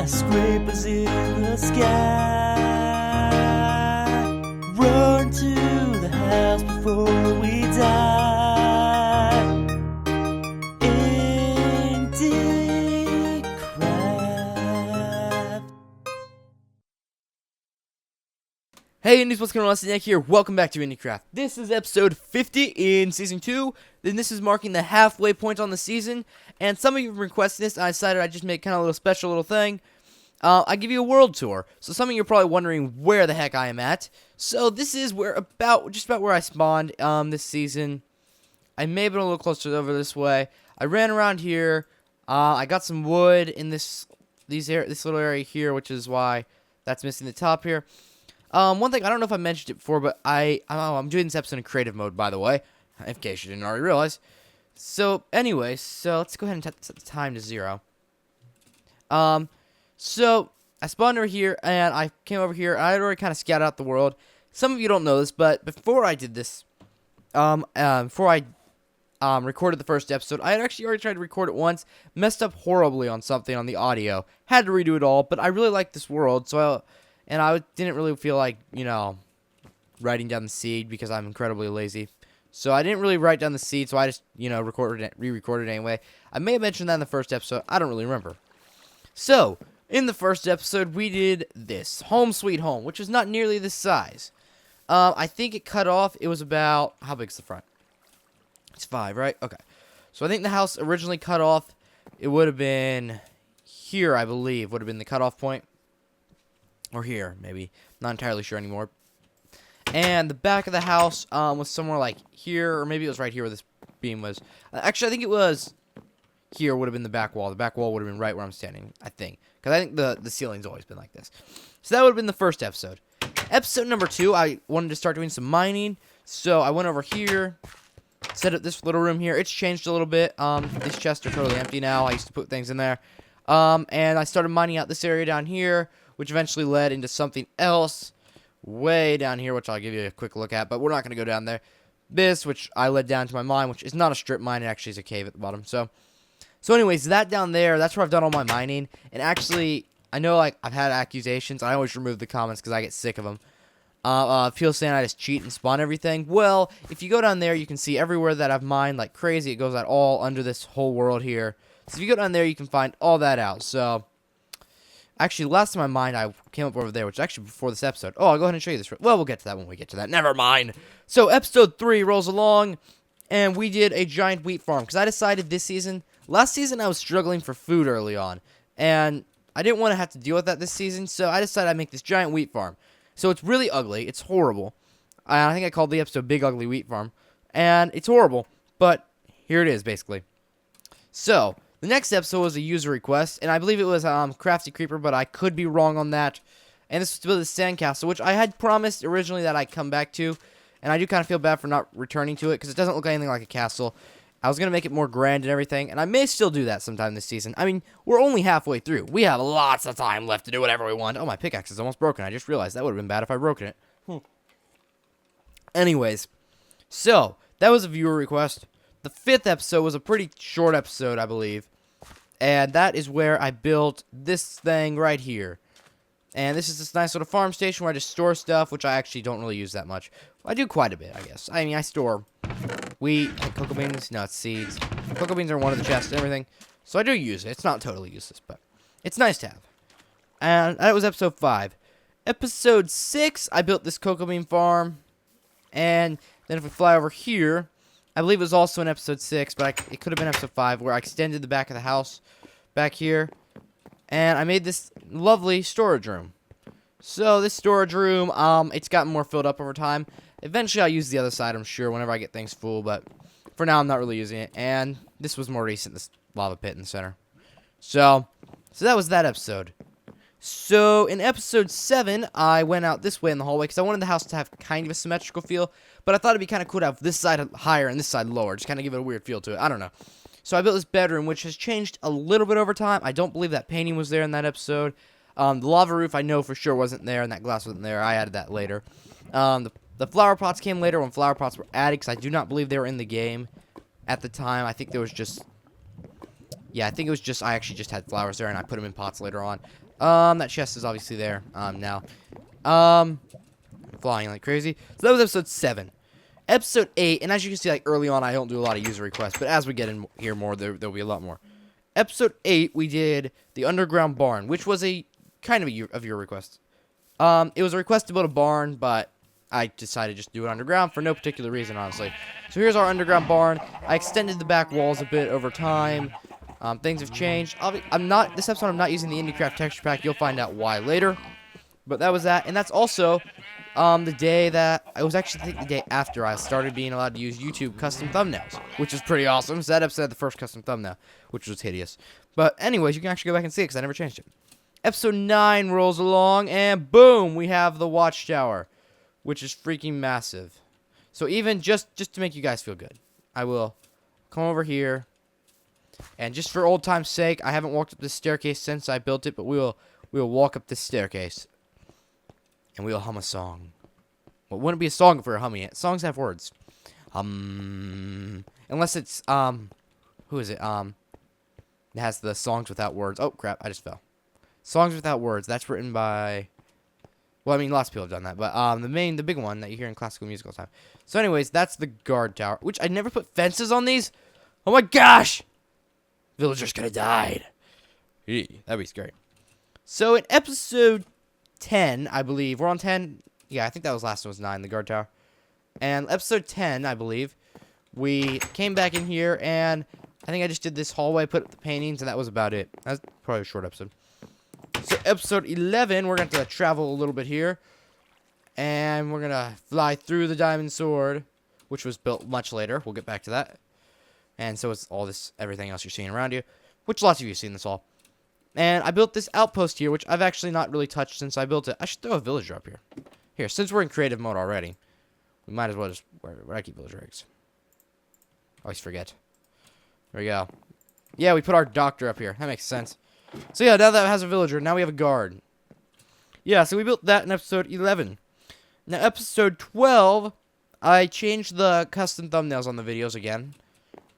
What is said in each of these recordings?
skyscrapers in the sky. Run to the house before we die. IndieCraft. Hey Indies, what's going on? It's Nick here. Welcome back to IndieCraft. This is episode 50 in Season 2. Then this is marking the halfway point on the season. And some of you have requested this, and I decided I'd just make kind of a little special little thing. I give you a world tour. So some of you are probably wondering where the heck I am at. So this is just about where I spawned this season. I may have been a little closer over this way. I ran around here. I got some wood in this little area here, which is why that's missing the top here. One thing, I don't know if I mentioned it before, but I'm doing this episode in creative mode, by the way, in case you didn't already realize. So, anyway, let's go ahead and set the time to 0. So, I spawned over here, and I came over here, and I had already kind of scouted out the world. Some of you don't know this, but before I did this, before I recorded the first episode, I had actually already tried to record it once, messed up horribly on something on the audio, had to redo it all, but I really liked this world, so I didn't really feel like, writing down the seed because I'm incredibly lazy. So I didn't really write down the seed, so I just, re-recorded it anyway. I may have mentioned that in the first episode. I don't really remember. So, in the first episode, we did this. Home Sweet Home, which is not nearly this size. I think it cut off. It was about, how big's the front? It's 5, right? Okay. So I think the house originally cut off. It would have been here, I believe, would have been the cutoff point. Or here, maybe. Not entirely sure anymore. And the back of the house was somewhere like here, or maybe it was right here where this beam was. Actually, I think it was here would have been the back wall. The back wall would have been right where I'm standing, I think. Because I think the ceiling's always been like this. So that would have been the first episode. Episode number 2, I wanted to start doing some mining. So I went over here, set up this little room here. It's changed a little bit. These chests are totally empty now. I used to put things in there. And I started mining out this area down here, which eventually led into something else way down here, which I'll give you a quick look at, but we're not going to go down there. This, which I led down to my mine, which is not a strip mine, it actually is a cave at the bottom. So anyways, that down there, that's where I've done all my mining. And actually, I know I've had accusations. I always remove the comments because I get sick of them. People saying I just cheat and spawn everything. Well, if you go down there, you can see everywhere that I've mined like crazy. It goes out all under this whole world here. So if you go down there, you can find all that out. So actually, last time I mined, I came up over there, which is actually before this episode. Oh, I'll go ahead and show you this. Well, we'll get to that when we get to that. Never mind. So, episode 3 rolls along, and we did a giant wheat farm. Because I decided this season, last season I was struggling for food early on. And I didn't want to have to deal with that this season, so I decided I'd make this giant wheat farm. So, it's really ugly. It's horrible. I think I called the episode Big Ugly Wheat Farm. And it's horrible, but here it is, basically. So, the next episode was a user request, and I believe it was Crafty Creeper, but I could be wrong on that. And this was to build a sandcastle, which I had promised originally that I'd come back to, and I do kind of feel bad for not returning to it, because it doesn't look anything like a castle. I was going to make it more grand and everything, and I may still do that sometime this season. I mean, we're only halfway through. We have lots of time left to do whatever we want. Oh, my pickaxe is almost broken. I just realized that would have been bad if I broken it. Anyways, so, that was a viewer request. The 5th episode was a pretty short episode, I believe. And that is where I built this thing right here. And this is this nice little farm station where I just store stuff, which I actually don't really use that much. I do quite a bit, I guess. I mean, I store wheat, cocoa beans. No, it's seeds. Cocoa beans are one of the chests and everything. So I do use it. It's not totally useless, but it's nice to have. And that was episode 5. Episode 6, I built this cocoa bean farm. And then if we fly over here, I believe it was also in episode 6, but it could have been episode 5, where I extended the back of the house back here. And I made this lovely storage room. So this storage room, it's gotten more filled up over time. Eventually I'll use the other side, I'm sure, whenever I get things full, but for now I'm not really using it. And this was more recent, this lava pit in the center. So that was that episode. So, in episode 7, I went out this way in the hallway, because I wanted the house to have kind of a symmetrical feel, but I thought it'd be kind of cool to have this side higher and this side lower, just kind of give it a weird feel to it. I don't know. So, I built this bedroom, which has changed a little bit over time. I don't believe that painting was there in that episode. The lava roof, I know for sure wasn't there, and that glass wasn't there. I added that later. The flower pots came later when flower pots were added, because I do not believe they were in the game at the time. I think there was just... Yeah, I think it was just... I actually just had flowers there, and I put them in pots later on. That chest is obviously there, now. Flying like crazy. So that was episode 7. Episode 8, and as you can see, like, early on, I don't do a lot of user requests, but as we get in here more, there'll be a lot more. Episode 8, we did the underground barn, which was a kind of your request. It was a request to build a barn, but I decided just to do it underground for no particular reason, honestly. So here's our underground barn. I extended the back walls a bit over time. Things have changed. This episode I'm not using the IndieCraft texture pack. You'll find out why later. But that was that, and that's also the day that I was actually, I think, the day after I started being allowed to use YouTube custom thumbnails, which is pretty awesome. So that episode had the first custom thumbnail, which was hideous. But anyways, you can actually go back and see it because I never changed it. Episode 9 rolls along, and boom, we have the watchtower, which is freaking massive. So even just to make you guys feel good, I will come over here, and just for old time's sake, I haven't walked up this staircase since I built it, but we will walk up this staircase, and we will hum a song. Well, it wouldn't be a song if we were humming it. Songs have words. Unless it's, who is it? It has the songs without words. Oh, crap, I just fell. Songs without words. That's written by, well, I mean, lots of people have done that, but the big one that you hear in classical music all the time. So anyways, that's the guard tower, which I never put fences on these. Oh my gosh! Villagers could have died. That'd be scary. So in episode 10, I believe, we're on 10. Yeah, I think that was last one was 9, the guard tower. And episode 10, I believe, we came back in here, and I think I just did this hallway, put up the paintings, and that was about it. That's probably a short episode. So episode 11, we're going to travel a little bit here, and we're going to fly through the diamond sword, which was built much later. We'll get back to that. And so it's all this, everything else you're seeing around you, which lots of you have seen this all. And I built this outpost here, which I've actually not really touched since I built it. I should throw a villager up here. Here, since we're in creative mode already, we might as well just, where I keep villager eggs. Always forget. There we go. Yeah, we put our doctor up here. That makes sense. So yeah, now that it has a villager, now we have a guard. Yeah, so we built that in episode 11. Now, episode 12, I changed the custom thumbnails on the videos again.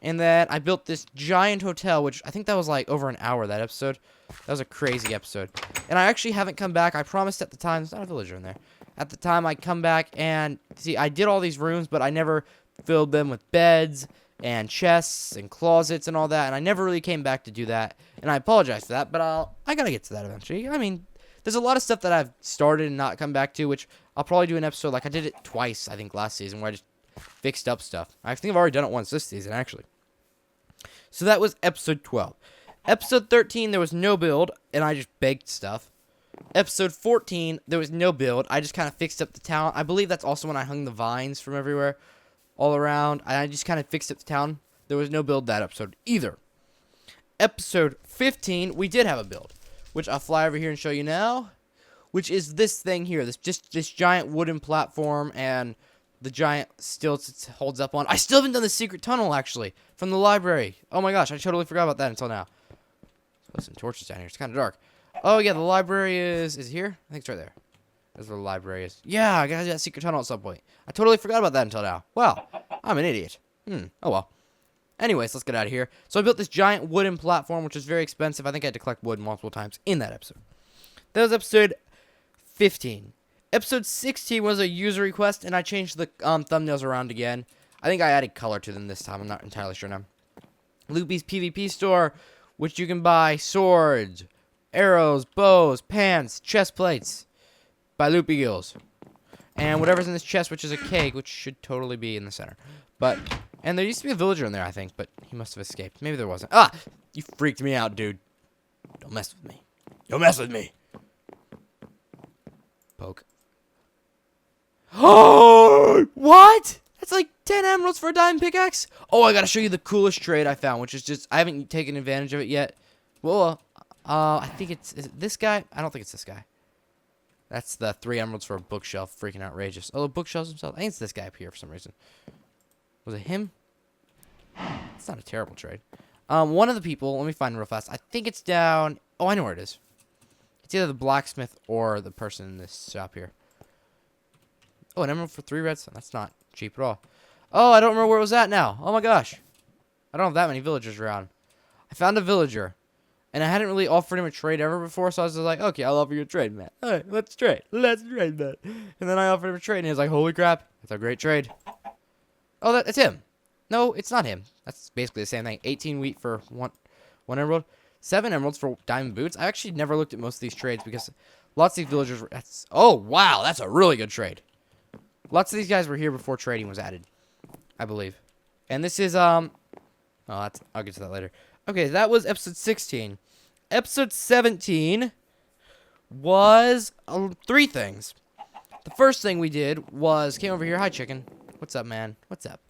And then I built this giant hotel, which I think that was like over an hour, that episode. That was a crazy episode. And I actually haven't come back. I promised at the time, there's not a villager in there. At the time, I'd come back and, see, I did all these rooms, but I never filled them with beds and chests and closets and all that. And I never really came back to do that. And I apologize for that, but I gotta get to that eventually. I mean, there's a lot of stuff that I've started and not come back to, which I'll probably do an episode. Like, I did it twice, I think, last season, where I just fixed up stuff. I think I've already done it once this season, actually. So that was episode 12. Episode 13, there was no build, and I just baked stuff. Episode 14, there was no build. I just kind of fixed up the town. I believe that's also when I hung the vines from everywhere, all around. And I just kind of fixed up the town. There was no build that episode either. Episode 15, we did have a build, which I'll fly over here and show you now, which is this thing here. This giant wooden platform, and the giant stilts it holds up on. I still haven't done the secret tunnel, actually, from the library. Oh my gosh, I totally forgot about that until now. Put some torches down here. It's kind of dark. Oh yeah, the library is it here? I think it's right there. That's where the library is. Yeah, I gotta do that secret tunnel at some point. I totally forgot about that until now. Wow, I'm an idiot. Oh well. Anyways, let's get out of here. So I built this giant wooden platform, which is very expensive. I think I had to collect wood multiple times in that episode. That was episode 15. Episode 16 was a user request, and I changed the thumbnails around again. I think I added color to them this time. I'm not entirely sure now. Loopy's PvP store, which you can buy swords, arrows, bows, pants, chest plates by Loopy Gills. And whatever's in this chest, which is a cake, which should totally be in the center. And there used to be a villager in there, I think, but he must have escaped. Maybe there wasn't. Ah! You freaked me out, dude. Don't mess with me. Don't mess with me. Poke. Oh! What? That's like 10 emeralds for a diamond pickaxe? Oh, I gotta show you the coolest trade I found, which is just, I haven't taken advantage of it yet. Well, I think is it this guy? I don't think it's this guy. That's the 3 emeralds for a bookshelf. Freaking outrageous. Oh, the bookshelves themselves. I think it's this guy up here for some reason. Was it him? It's not a terrible trade. One of the people, let me find it real fast. I think it's down. Oh, I know where it is. It's either the blacksmith or the person in this shop here. Oh, an emerald for 3 redstone. That's not cheap at all. Oh, I don't remember where it was at now. Oh my gosh. I don't have that many villagers around. I found a villager. And I hadn't really offered him a trade ever before, so I was just like, okay, I'll offer you a trade, man. All right, let's trade. Let's trade, man. And then I offered him a trade, and he was like, holy crap, that's a great trade. Oh, that's him. No, it's not him. That's basically the same thing. 18 wheat for one emerald. 7 emeralds for diamond boots. I actually never looked at most of these trades because lots of these villagers were... Oh, wow, that's a really good trade. Lots of these guys were here before trading was added, I believe. And this is, Oh, I'll get to that later. Okay, that was episode 16. Episode 17 was 3 things. The first thing we did was came over here. Hi, chicken. What's up, man? What's up?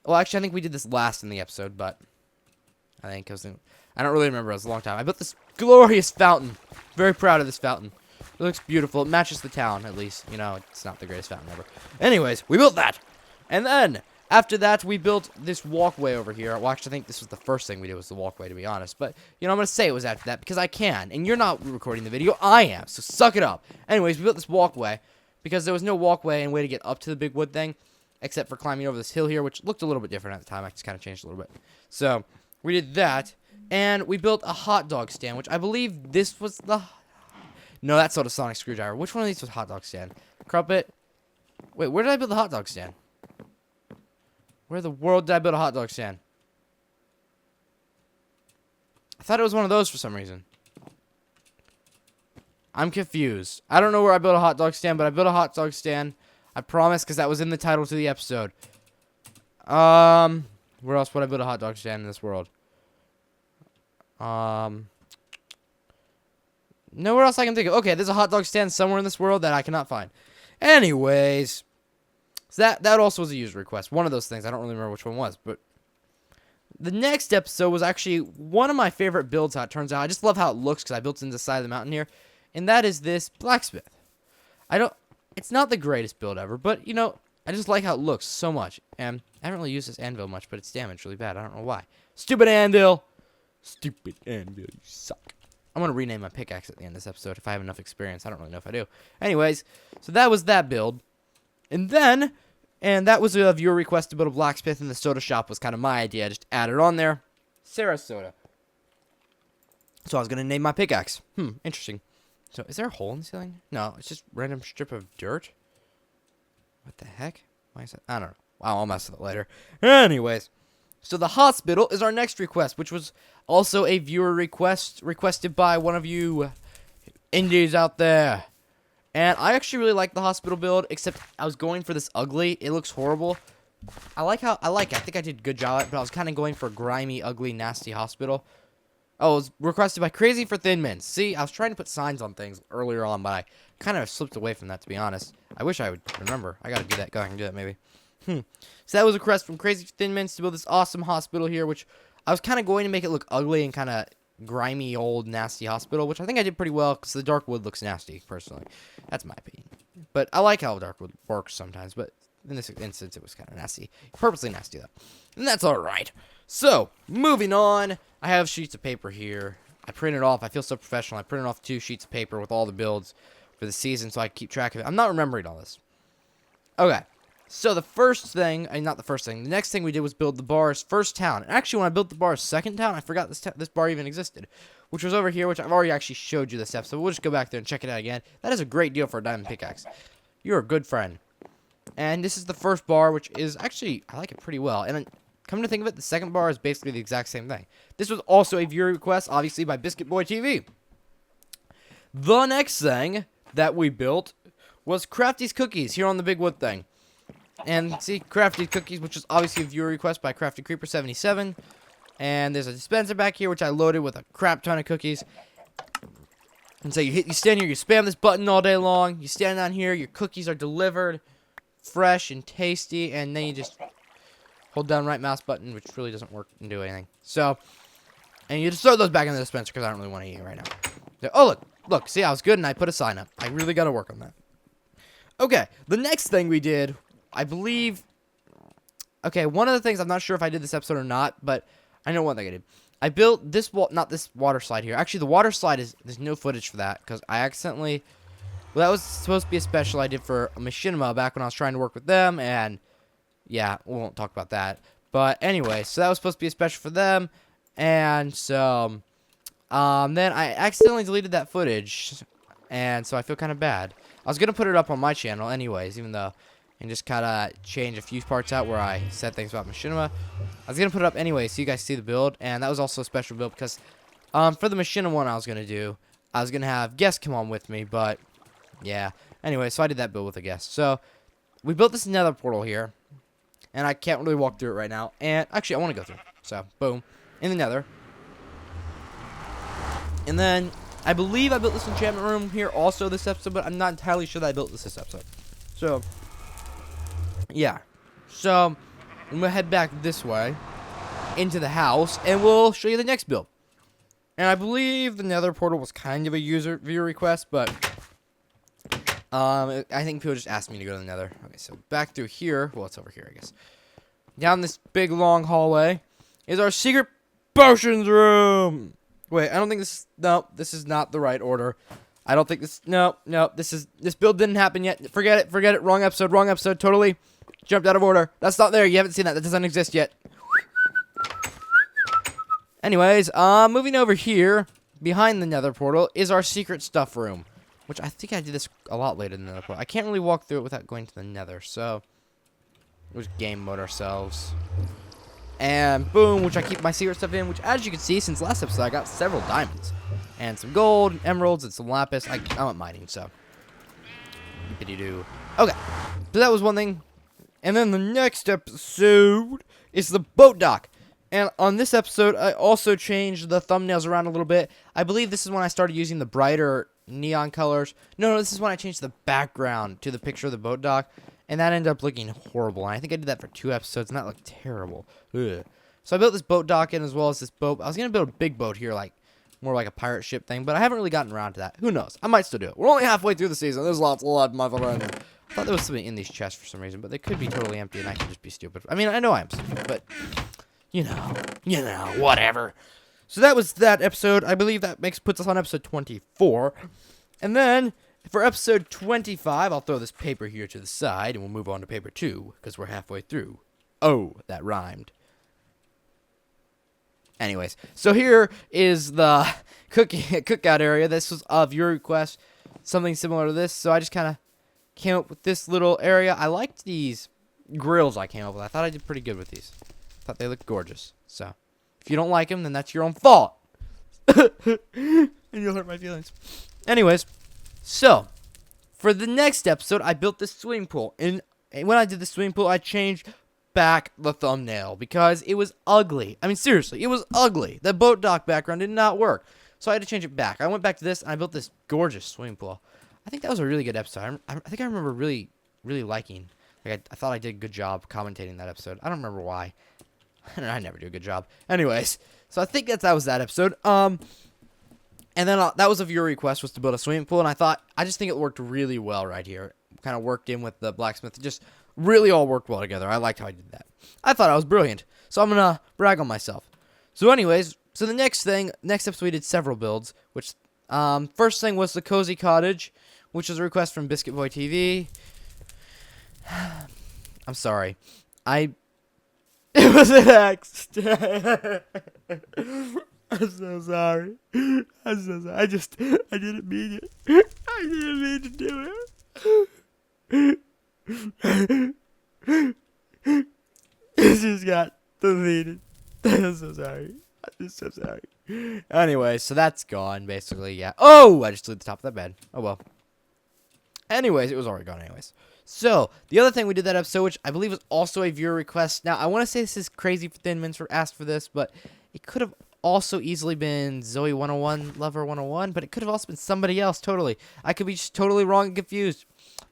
Well, actually, I think we did this last in the episode, but I think it was I don't really remember. It was a long time. I built this glorious fountain. Very proud of this fountain. It looks beautiful. It matches the town, at least. You know, it's not the greatest fountain ever. Anyways, we built that. And then, after that, we built this walkway over here. Well, actually, I think this was the first thing we did was the walkway, to be honest. But, you know, I'm going to say it was after that because I can. And you're not recording the video. I am. So suck it up. Anyways, we built this walkway because there was no walkway and way to get up to the big wood thing except for climbing over this hill here, which looked a little bit different at the time. I just kind of changed a little bit. So, we did that. And we built a hot dog stand, which I believe this was the... No, that's not a sonic screwdriver. Which one of these was hot dog stand? Crumpet. Wait, where did I build the hot dog stand? Where the world did I build a hot dog stand? I thought it was one of those for some reason. I'm confused. I don't know where I built a hot dog stand, but I built a hot dog stand. I promise, because that was in the title to the episode. Where else would I build a hot dog stand in this world? Nowhere else I can think of. Okay, there's a hot dog stand somewhere in this world that I cannot find. Anyways, so that also was a user request. One of those things. I don't really remember which one was, but the next episode was actually one of my favorite builds, how it turns out. I just love how it looks because I built it into the side of the mountain here, and that is this blacksmith. It's not the greatest build ever, but, you know, I just like how it looks so much. And I haven't really used this anvil much, but it's damaged really bad. I don't know why. Stupid anvil! Stupid anvil, you suck. I'm going to rename my pickaxe at the end of this episode if I have enough experience. I don't really know if I do. Anyways, so that was that build. And that was a viewer request to build a blacksmith, and the soda shop was kind of my idea. I just added on there. Sarasota. So I was going to name my pickaxe. Interesting. So is there a hole in the ceiling? No, it's just a random strip of dirt. What the heck? Why is that? I don't know. I'll mess with it later. Anyways. So the hospital is our next request, which was also a viewer request requested by one of you indies out there. And I actually really like the hospital build, except I was going for this ugly. It looks horrible. I like it. I think I did a good job at it, but I was kind of going for a grimy, ugly, nasty hospital. Oh, it was requested by Crazy for Thin Men. See, I was trying to put signs on things earlier on, but I kind of slipped away from that, to be honest. I wish I would remember. I gotta do that. Go ahead and do that, maybe. So that was a request from Crazy Thin Mints to build this awesome hospital here, which I was kind of going to make it look ugly and kind of grimy, old, nasty hospital, which I think I did pretty well because the dark wood looks nasty, personally. That's my opinion. But I like how dark wood works sometimes, but in this instance, it was kind of nasty. Purposely nasty, though. And that's alright. So, moving on, I have sheets of paper here. I printed off, I feel so professional, I printed off 2 sheets of paper with all the builds for the season so I can keep track of it. I'm not remembering all this. Okay. So the next thing we did was build the bar's first town. And actually, when I built the bar's second town, I forgot this bar even existed, which was over here, which I've already actually showed you this episode. We'll just go back there and check it out again. That is a great deal for a diamond pickaxe. You're a good friend. And this is the first bar, which is actually, I like it pretty well. And come to think of it, the second bar is basically the exact same thing. This was also a viewer request, obviously, by Biscuit Boy TV. The next thing that we built was Crafty's Cookies here on the Big Wood thing. And see, Crafty Cookies, which is obviously a viewer request by Crafty Creeper 77. And there's a dispenser back here, which I loaded with a crap ton of cookies. And so you stand here, you spam this button all day long. You stand down here, your cookies are delivered, fresh and tasty. And then you just hold down right mouse button, which really doesn't work and do anything. So, and you just throw those back in the dispenser because I don't really want to eat it right now. So, oh, look, see, I was good and I put a sign up. I really got to work on that. Okay, the next thing we did, I believe, okay, one of the things, I'm not sure if I did this episode or not, but I know one thing I did. I built this not this water slide here. Actually, the water slide there's no footage for that, because I accidentally, well, that was supposed to be a special I did for Machinima back when I was trying to work with them, and, yeah, we won't talk about that. But, anyway, so that was supposed to be a special for them, and so, Then I accidentally deleted that footage, and so I feel kind of bad. I was gonna put it up on my channel anyways, even though, and just kind of change a few parts out where I said things about Machinima. I was gonna put it up anyway, so you guys see the build, and that was also a special build because, for the Machinima one I was gonna do, I was gonna have guests come on with me, but yeah. Anyway, so I did that build with a guest. So we built this nether portal here, and I can't really walk through it right now. And actually, I want to go through. So boom, in the nether. And then I believe I built this enchantment room here also this episode, but I'm not entirely sure that I built this episode. So yeah, so I'm gonna head back this way into the house, and we'll show you the next build. And I believe the nether portal was kind of a viewer request, but I think people just asked me to go to the nether. Okay, so back through here. Well, it's over here, I guess. Down this big long hallway is our secret potions room. Wait, I don't think this. No, this is not the right order. I don't think this. No. This build didn't happen yet. Forget it. Wrong episode. Totally jumped out of order. That's not there. You haven't seen that. That doesn't exist yet. Anyways, moving over here behind the nether portal is our secret stuff room, which I think I did this a lot later than the nether portal. I can't really walk through it without going to the nether, so we'll just game mode ourselves. And boom, which I keep my secret stuff in, which as you can see, since last episode, I got several diamonds. And some gold, and emeralds, and some lapis. I went mining, so. Okay, so that was one thing. And then the next episode is the boat dock. And on this episode, I also changed the thumbnails around a little bit. I believe this is when I started using the brighter neon colors. No, this is when I changed the background to the picture of the boat dock. And that ended up looking horrible. And I think I did that for 2 episodes, and that looked terrible. Ugh. So I built this boat dock in as well as this boat. I was going to build a big boat here, like more like a pirate ship thing, but I haven't really gotten around to that. Who knows? I might still do it. We're only halfway through the season. There's lots of my friends. I thought there was something in these chests for some reason, but they could be totally empty, and I could just be stupid. I mean, I know I am stupid, but you know, whatever. So that was that episode. I believe that puts us on episode 24. And then for episode 25, I'll throw this paper here to the side, and we'll move on to paper 2, because we're halfway through. Oh, that rhymed. Anyways, so here is the cookout area. This was a viewer request, something similar to this. So I just kind of came up with this little area. I liked these grills I came up with. I thought I did pretty good with these. I thought they looked gorgeous. So if you don't like them, then that's your own fault. And you'll hurt my feelings. Anyways, so for the next episode, I built this swimming pool. And when I did the swimming pool, I changed back the thumbnail because it was ugly. I mean, seriously, it was ugly. The boat dock background did not work. So I had to change it back. I went back to this, and I built this gorgeous swimming pool. I think that was a really good episode. I think I remember really liking. Like I thought I did a good job commentating that episode. I don't remember why. I never do a good job. Anyways, so I think that was that episode. And then that was a viewer request, was to build a swimming pool, and I just think it worked really well right here. Kind of worked in with the blacksmith. It just really all worked well together. I liked how I did that. I thought I was brilliant. So I'm gonna brag on myself. So anyways, so the next episode we did several builds, which first thing was the cozy cottage, which was a request from Biscuit Boy TV. I'm sorry. It was an accident. I'm so sorry. I didn't mean it. I didn't mean to do it. It just got deleted. I'm so sorry. I'm just so sorry. Anyway, so that's gone, basically, yeah. Oh, I just deleted the top of that bed. Oh, well. Anyways, it was already gone anyways. So, the other thing we did that episode, which I believe was also a viewer request. Now, I want to say this is crazy for Thin Mints for asked for this, but it could have also easily been Zoe 101, Lover 101, but it could have also been somebody else, totally. I could be just totally wrong and confused.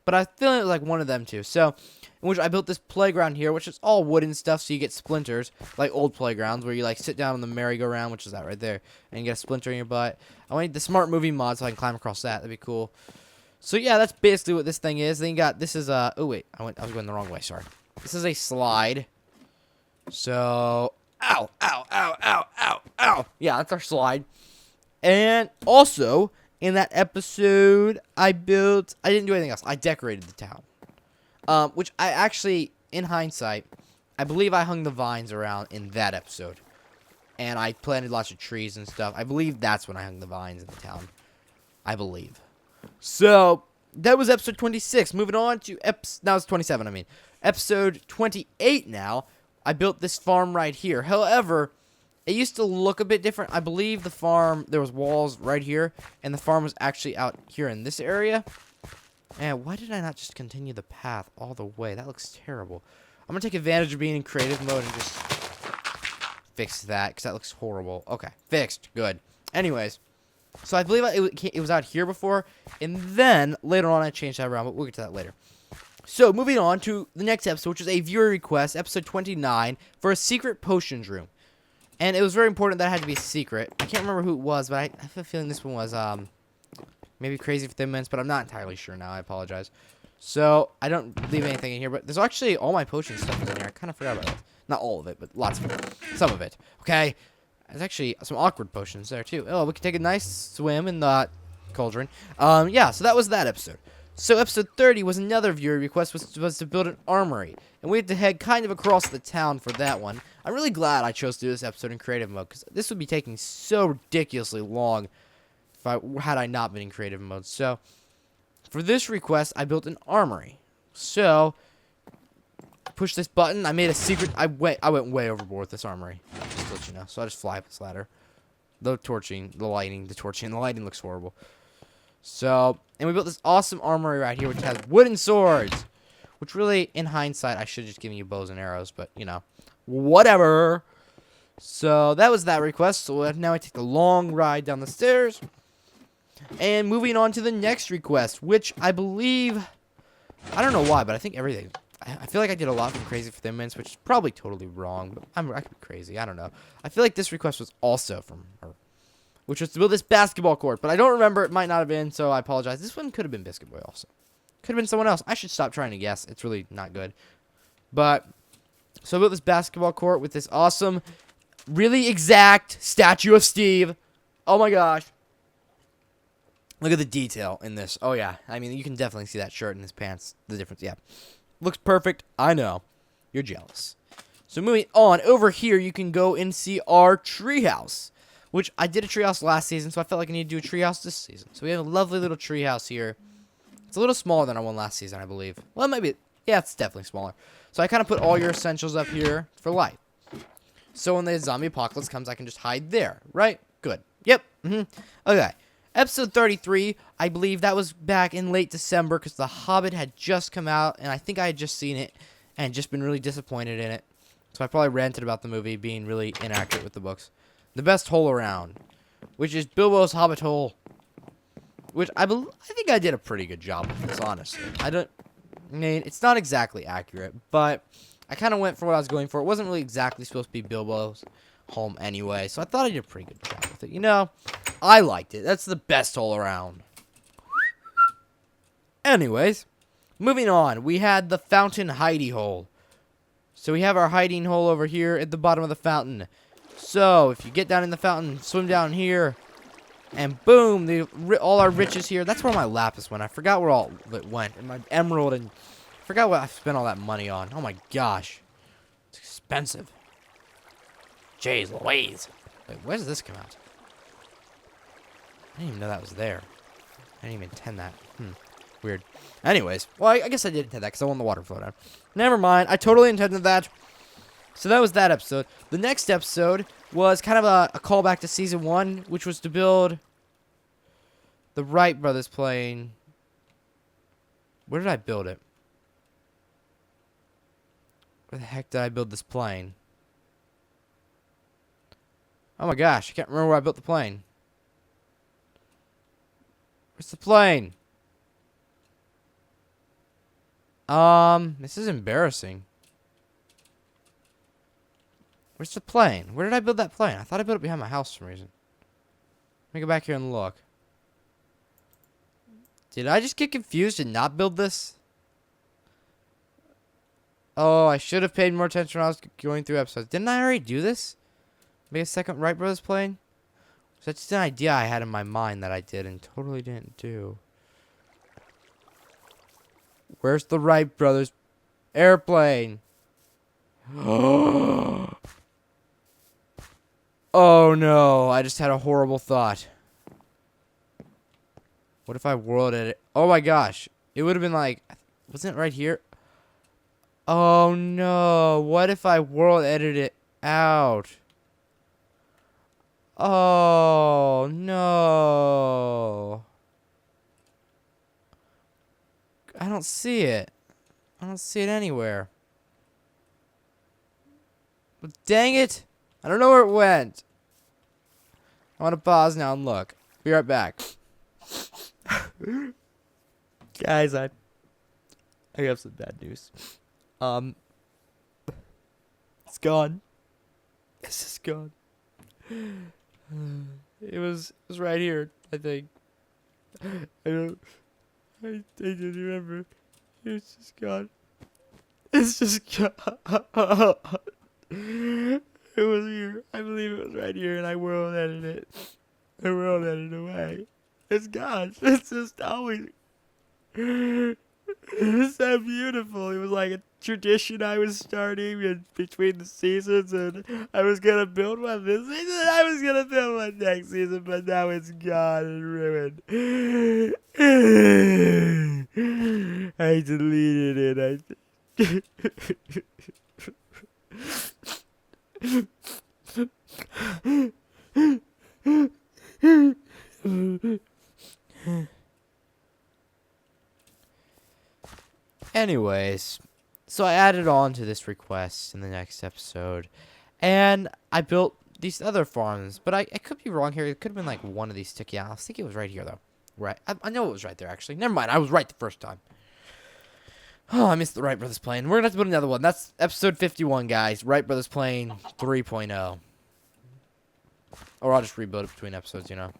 But I feel it was like one of them two. So, in which I built this playground here, which is all wooden stuff, so you get splinters, like old playgrounds, where you like sit down on the merry-go-round, which is that right there, and you get a splinter in your butt. I want the smart movie mod so I can climb across that. That'd be cool. So yeah, that's basically what this thing is. Then you got, this is oh wait, I was going the wrong way, sorry. This is a slide. So, ow. Yeah, that's our slide. And also, in that episode, I didn't do anything else. I decorated the town. Which I actually, in hindsight, I believe I hung the vines around in that episode. and I planted lots of trees and stuff. I believe that's when I hung the vines in the town. I believe. So, that was episode 26. Moving on to now it's 27, I mean. Episode 28 now. I built this farm right here. However, it used to look a bit different. I believe the farm, there was walls right here, and the farm was actually out here in this area. And why did I not just continue the path all the way? That looks terrible. I'm going to take advantage of being in creative mode and just fix that, because that looks horrible. Okay, fixed. Good. Anyways, so I believe it was out here before, and then later on I changed that around, but we'll get to that later. So, moving on to the next episode, which is a viewer request, episode 29, for a secret potions room. And it was very important that it had to be a secret. I can't remember who it was, but I have a feeling this one was, maybe Crazy for Thin Mints, but I'm not entirely sure now. I apologize. So, I don't leave anything in here, but there's actually all my potion stuff is in here. I kind of forgot about it. Not all of it, but lots of it. Some of it. Okay? There's actually some awkward potions there, too. Oh, we could take a nice swim in the cauldron. Yeah, so that was that episode. So episode 30 was another viewer request, was to build an armory. And we had to head kind of across the town for that one. I'm really glad I chose to do this episode in creative mode, because this would be taking so ridiculously long had I not been in creative mode. So, for this request, I built an armory. So, push this button. I made a secret. I went way overboard with this armory. Just to let you know. So I just fly up this ladder. The lighting looks horrible. So, and we built this awesome armory right here, which has wooden swords. Which really, in hindsight, I should have just given you bows and arrows, but, you know, whatever. So, that was that request. So, now I take the long ride down the stairs. And moving on to the next request, which I believe, I don't know why, but I think everything, I feel like I did a lot from Crazy for Thin Mints, which is probably totally wrong, but I could be crazy, I don't know. I feel like this request was also from her, which was to build this basketball court, but I don't remember. It might not have been, so I apologize. This one could have been Biscuit Boy also. Could have been someone else. I should stop trying to guess. It's really not good. But, so I built this basketball court with this awesome, really exact statue of Steve. Oh my gosh. Look at the detail in this. Oh yeah. I mean, you can definitely see that shirt and his pants. The difference, yeah. Looks perfect. I know. You're jealous. So moving on, over here you can go and see our treehouse. Which, I did a treehouse last season, so I felt like I need to do a treehouse this season. So we have a lovely little treehouse here. It's a little smaller than our one last season, I believe. Well, maybe, yeah, it's definitely smaller. So I kind of put all your essentials up here for life. So when the zombie apocalypse comes, I can just hide there, right? Good. Yep. Okay. Episode 33, I believe that was back in late December, because The Hobbit had just come out, and I think I had just seen it, and just been really disappointed in it. So I probably ranted about the movie being really inaccurate with the books. The best hole around, which is Bilbo's Hobbit hole, which I think I did a pretty good job with this, honestly. I mean, it's not exactly accurate, but I kind of went for what I was going for. It wasn't really exactly supposed to be Bilbo's home anyway, so I thought I did a pretty good job with it. You know, I liked it. That's the best hole around. Anyways, moving on, we had the fountain hidey hole. So we have our hiding hole over here at the bottom of the fountain. So, if you get down in the fountain, swim down here, and boom, all our riches here. That's where my lapis went. I forgot where all of it went. And my emerald, and I forgot what I spent all that money on. Oh my gosh. It's expensive. Jeez Louise. Wait, where does this come out? I didn't even know that was there. I didn't even intend that. Weird. Anyways, well, I guess I did intend that because I want the water to flow down. Never mind. I totally intended that. So that was that episode. The next episode was kind of a callback to Season 1, which was to build the Wright Brothers plane. Where did I build it? Where the heck did I build this plane? Oh my gosh, I can't remember where I built the plane. Where's the plane? This is embarrassing. Where's the plane? Where did I build that plane? I thought I built it behind my house for some reason. Let me go back here and look. Did I just get confused and not build this? Oh, I should have paid more attention when I was going through episodes. Didn't I already do this? Make a second Wright Brothers plane? So that's just an idea I had in my mind that I did and totally didn't do. Where's the Wright Brothers airplane? Oh no, I just had a horrible thought. What if I world edit? Oh my gosh. It would have been like, wasn't it right here? Oh no, what if I world edit it out? Oh no. I don't see it. I don't see it anywhere. But dang it. I don't know where it went. I want to pause now and look. Be right back. Guys, I have some bad news. It's gone. It's just gone. It was right here, I think. I didn't remember. It's just gone. It's just gone. It was here. I believe it was right here, and I world edited it. I world edited it away. It's gone. It's just always. It's so beautiful. It was like a tradition I was starting in between the seasons, and I was gonna build one this season, and I was gonna build one next season, but now it's gone and ruined. I deleted it. Anyways, so I added on to this request in the next episode, and I built these other farms, but I could be wrong here. It could have been like one of these sticky. I think it was right here, though. Right. I know it was right there, actually. Never mind. I was right the first time. Oh, I missed the Wright Brothers plane. We're going to have to put another one. That's episode 51, guys. Wright Brothers plane 3.0. Or I'll just rebuild it between episodes, you know.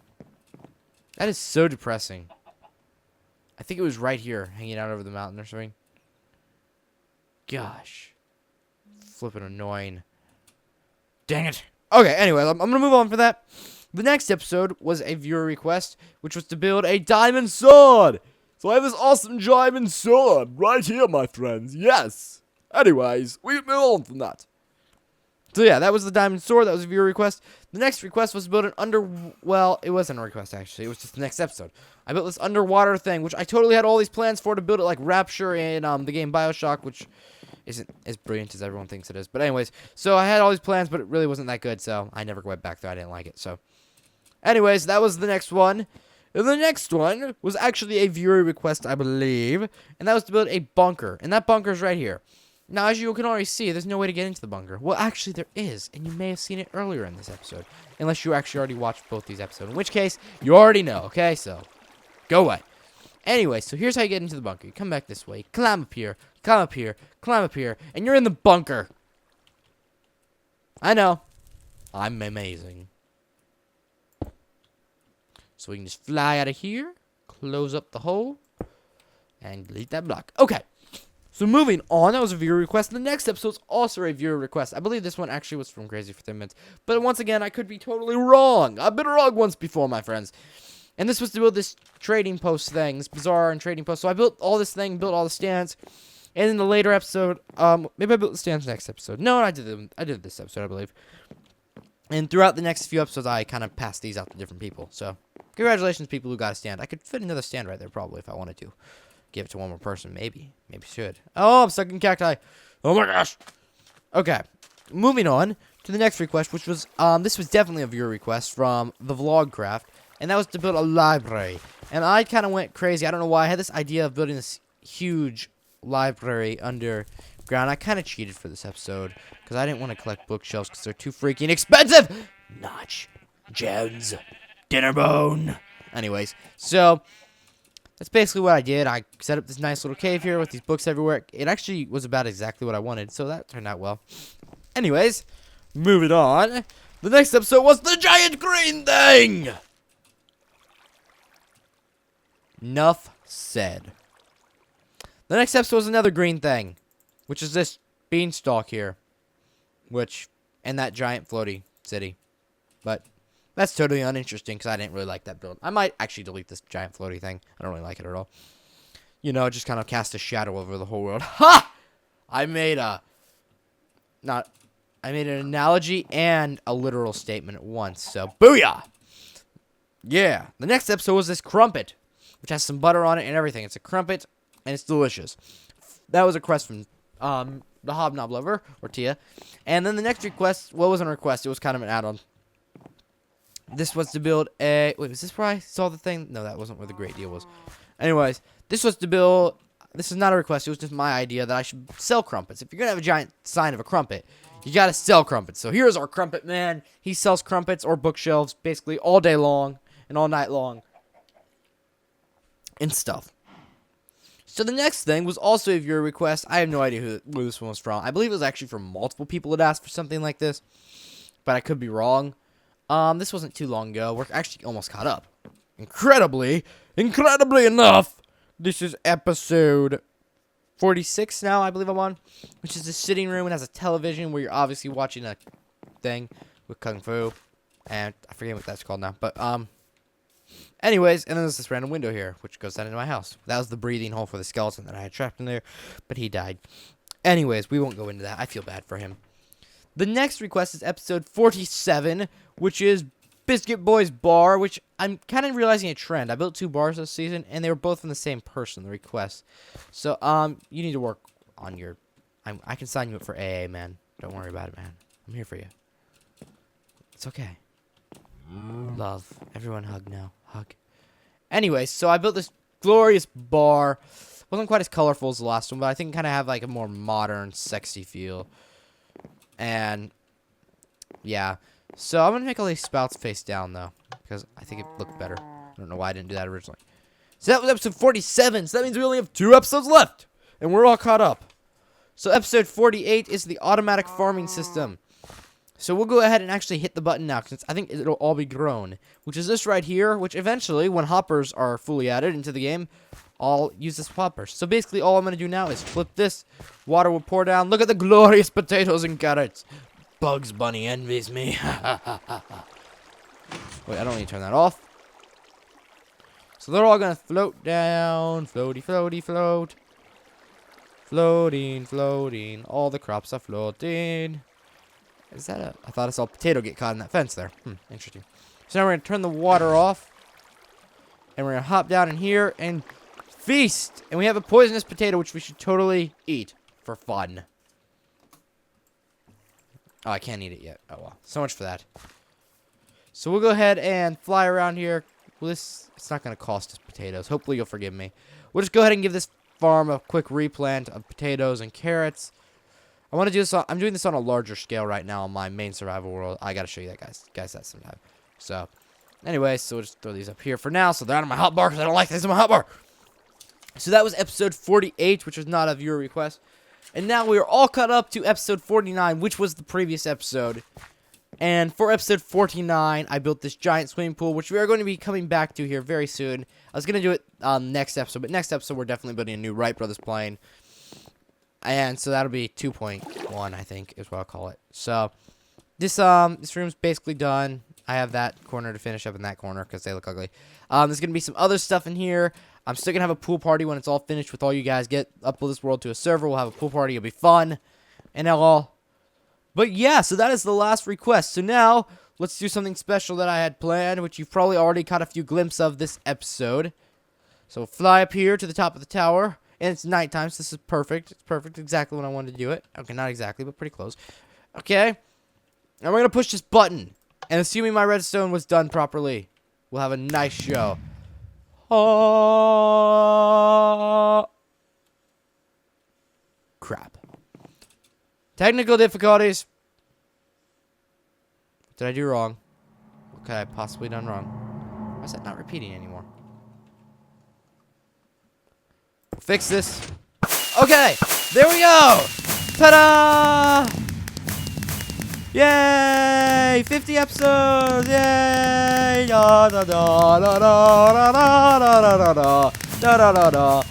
That is so depressing. I think it was right here, hanging out over the mountain or something. Gosh. Flippin' annoying. Dang it. Okay, anyway, I'm going to move on for that. The next episode was a viewer request, which was to build a diamond sword. So I have this awesome diamond sword right here, my friends. Yes. Anyways, we move on from that. So yeah, that was the diamond sword. That was a viewer request. The next request was to build an well, it wasn't a request, actually. It was just the next episode. I built this underwater thing, which I totally had all these plans for, to build it like Rapture in the game BioShock, which isn't as brilliant as everyone thinks it is. But anyways, so I had all these plans, but it really wasn't that good, so I never went back there. I didn't like it, so. Anyways, that was the next one. And the next one was actually a viewer request, I believe, and that was to build a bunker. And that bunker is right here. Now, as you can already see, there's no way to get into the bunker. Well, actually, there is, and you may have seen it earlier in this episode, unless you actually already watched both these episodes, in which case, you already know, okay? So, go away. Anyway, so here's how you get into the bunker. You come back this way, climb up here, climb up here, climb up here, and you're in the bunker. I know. I'm amazing. So we can just fly out of here, close up the hole, and delete that block. Okay. So moving on, that was a viewer request. The next episode is also a viewer request. I believe this one actually was from Crazy for 10 Minutes. But once again, I could be totally wrong. I've been wrong once before, my friends. And this was to build this trading post thing, this bazaar and trading post. So I built all this thing, built all the stands. And in the later episode, maybe I built the stands next episode. No, I did this episode, I believe. And throughout the next few episodes, I kind of passed these out to different people. So congratulations, people who got a stand. I could fit another stand right there, probably, if I wanted to. Give it to one more person, maybe. Maybe should. Oh, I'm stuck in cacti. Oh my gosh. Okay. Moving on to the next request, which was, this was definitely a viewer request from the Vlogcraft, and that was to build a library. And I kind of went crazy. I don't know why. I had this idea of building this huge library underground. I kind of cheated for this episode, because I didn't want to collect bookshelves, because they're too freaking expensive. Notch. Jones. Dinnerbone. Anyways, so that's basically what I did. I set up this nice little cave here with these books everywhere. It actually was about exactly what I wanted, so that turned out well. Anyways, moving on. The next episode was the giant green thing! Enough said. The next episode was another green thing, which is this beanstalk here. And that giant floaty city. But that's totally uninteresting because I didn't really like that build. I might actually delete this giant floaty thing. I don't really like it at all. You know, just kind of cast a shadow over the whole world. Ha! I made a... Not I made an analogy and a literal statement at once. So, booyah! Yeah. The next episode was this crumpet, which has some butter on it and everything. It's a crumpet, and it's delicious. That was a request from the Hobnob Lover, or Tia. And then the next request, well, it wasn't a request. It was kind of an add-on. This was to build a... Wait, was this where I saw the thing? No, that wasn't where the great deal was. Anyways, this was to build... This is not a request. It was just my idea that I should sell crumpets. If you're going to have a giant sign of a crumpet, you got to sell crumpets. So here's our crumpet man. He sells crumpets or bookshelves basically all day long and all night long and stuff. So the next thing was also a viewer request. I have no idea who this one was from. I believe it was actually from multiple people that asked for something like this, but I could be wrong. This wasn't too long ago. We're actually almost caught up. Incredibly enough, this is episode 46 now, I believe I'm on, which is the sitting room and has a television where you're obviously watching a thing with Kung Fu, and I forget what that's called now, but, anyways, and then there's this random window here, which goes down into my house. That was the breathing hole for the skeleton that I had trapped in there, but he died. Anyways, we won't go into that. I feel bad for him. The next request is episode 47, which is Biscuit Boy's Bar, which I'm kind of realizing a trend. I built 2 bars this season, and they were both from the same person, the request. So, you need to work on your... I can sign you up for AA, man. Don't worry about it, man. I'm here for you. It's okay. Love. Everyone hug now. Hug. Anyway, so I built this glorious bar. Wasn't quite as colorful as the last one, but I think it kind of have like a more modern, sexy feel. And yeah, so I'm gonna make all these spouts face down though, because I think it looked better. I don't know why I didn't do that originally. So that was episode 47. So that means we only have 2 episodes left, and we're all caught up. So episode 48 is the automatic farming system. So we'll go ahead and actually hit the button now, since I think it'll all be grown, which is this right here, which eventually, when hoppers are fully added into the game, I'll use this hopper. So basically, all I'm going to do now is flip this, water will pour down, look at the glorious potatoes and carrots. Bugs Bunny envies me. Wait, I don't need to turn that off. So they're all going to float down, floaty, floaty, float. Floating, floating, all the crops are floating. Is that a... I thought I saw a potato get caught in that fence there. Interesting. So now we're going to turn the water off. And we're going to hop down in here and feast. And we have a poisonous potato, which we should totally eat for fun. Oh, I can't eat it yet. Oh, well. So much for that. So we'll go ahead and fly around here. Well, it's not going to cost us potatoes. Hopefully you'll forgive me. We'll just go ahead and give this farm a quick replant of potatoes and carrots. I want to do this. I'm doing this on a larger scale right now on my main survival world. I gotta show you that, guys. That sometime. So, anyway, so we'll just throw these up here for now. So they're out of my hotbar because I don't like these in my hotbar. So that was episode 48, which was not a viewer request. And now we are all caught up to episode 49, which was the previous episode. And for episode 49, I built this giant swimming pool, which we are going to be coming back to here very soon. I was gonna do it next episode, but next episode we're definitely building a new Wright Brothers plane. And so that'll be 2.1, I think, is what I'll call it. So, this room's basically done. I have that corner to finish up in that corner because they look ugly. There's going to be some other stuff in here. I'm still going to have a pool party when it's all finished with all you guys. Get Upload This World to a server. We'll have a pool party. It'll be fun. And all. But yeah, so that is the last request. So now, let's do something special that I had planned, which you've probably already caught a few glimpses of this episode. So, we'll fly up here to the top of the tower. And it's nighttime, so this is perfect. It's perfect, exactly when I wanted to do it. Okay, not exactly, but pretty close. Okay. And we're going to push this button. And assuming my redstone was done properly, we'll have a nice show. Oh. Crap. Technical difficulties. What did I do wrong? What could I have possibly done wrong? Why is that not repeating anymore? Fix this. Okay, there we go. Ta-da! Yay! 50 episodes! Yay! Da da da da da da da da da da da da da.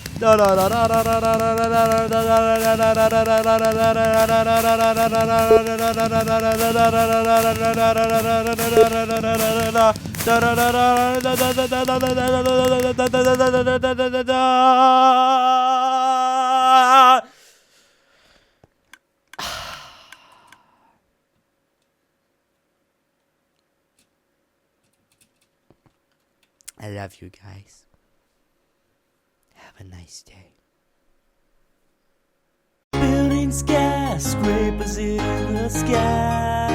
I love you guys. Have a nice day. Building skyscrapers in the sky.